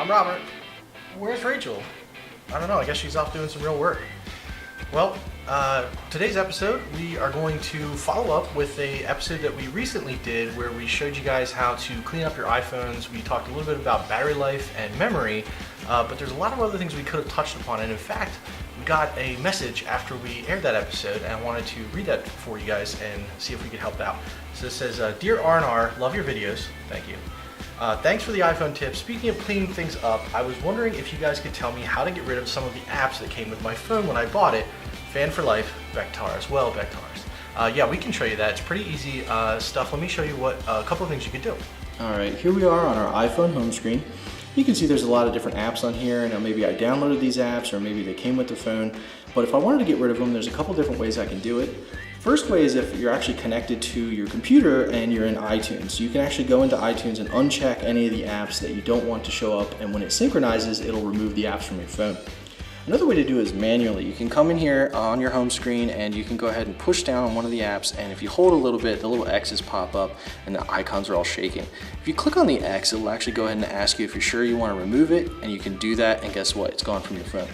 I'm Robert. Where's Rachel? I don't know, I guess she's off doing some real work. Well, today's episode, we are going to follow up with a episode that we recently did where we showed you guys how to clean up your iPhones. We talked a little bit about battery life and memory, but there's a lot of other things we could have touched upon. And in fact, we got a message after we aired that episode, and I wanted to read that for you guys and see if we could help out. So it says, Dear R&R, love your videos. Thank you. Thanks for the iPhone tips. Speaking of cleaning things up, I was wondering if you guys could tell me how to get rid of some of the apps that came with my phone when I bought it. Fan for life, Vectars. Well, Vectars. Yeah, we can show you that. It's pretty easy stuff. Let me show you what a couple of things you could do. All right, here we are on our iPhone home screen. You can see there's a lot of different apps on here, and maybe I downloaded these apps or maybe they came with the phone. But if I wanted to get rid of them, there's a couple different ways I can do it. First way is if you're actually connected to your computer and you're in iTunes. So you can actually go into iTunes and uncheck any of the apps that you don't want to show up, and when it synchronizes, it'll remove the apps from your phone. Another way to do it is manually. You can come in here on your home screen and you can go ahead and push down on one of the apps, and if you hold a little bit, the little X's pop up and the icons are all shaking. If you click on the X, it'll actually go ahead and ask you if you're sure you want to remove it, and you can do that, and guess what? It's gone from your phone.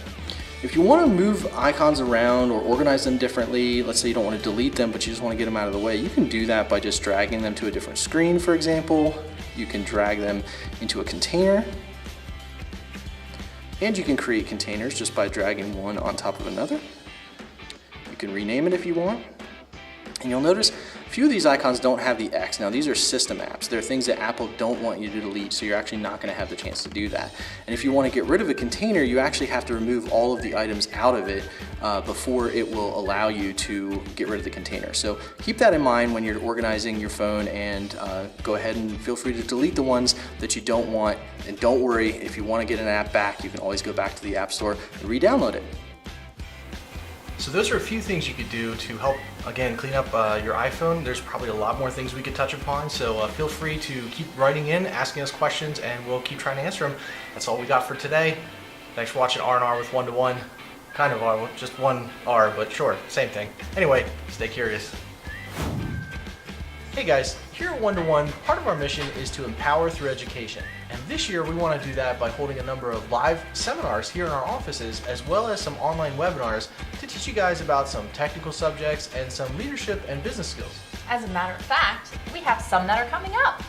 If you want to move icons around or organize them differently, let's say you don't want to delete them but you just want to get them out of the way, you can do that by just dragging them to a different screen, for example. You can drag them into a container. And you can create containers just by dragging one on top of another. You can rename it if you want. And you'll notice a few of these icons don't have the X. Now these are system apps. They're things that Apple don't want you to delete, so you're actually not going to have the chance to do that. And if you want to get rid of a container, you actually have to remove all of the items out of it before it will allow you to get rid of the container. So keep that in mind when you're organizing your phone, and go ahead and feel free to delete the ones that you don't want. And don't worry, if you want to get an app back, you can always go back to the App Store and re-download it. So those are a few things you could do to help, again, clean up your iPhone. There's probably a lot more things we could touch upon, so feel free to keep writing in, asking us questions, and we'll keep trying to answer them. That's all we got for today. Thanks for watching R&R with one-to-one. Kind of R, just one R, but sure, same thing. Anyway, stay curious. Hey guys, here at One-to-One, part of our mission is to empower through education. And this year we want to do that by holding a number of live seminars here in our offices, as well as some online webinars to teach you guys about some technical subjects and some leadership and business skills. As a matter of fact, we have some that are coming up.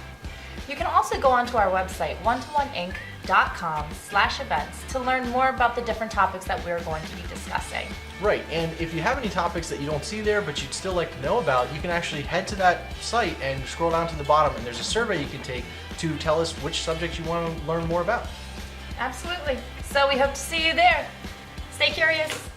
You can also go onto our website, one-to-oneinc.com/events, to learn more about the different topics that we're going to be discussing. Right, and if you have any topics that you don't see there but you'd still like to know about, you can actually head to that site and scroll down to the bottom, and there's a survey you can take to tell us which subjects you want to learn more about. Absolutely. So we hope to see you there. Stay curious.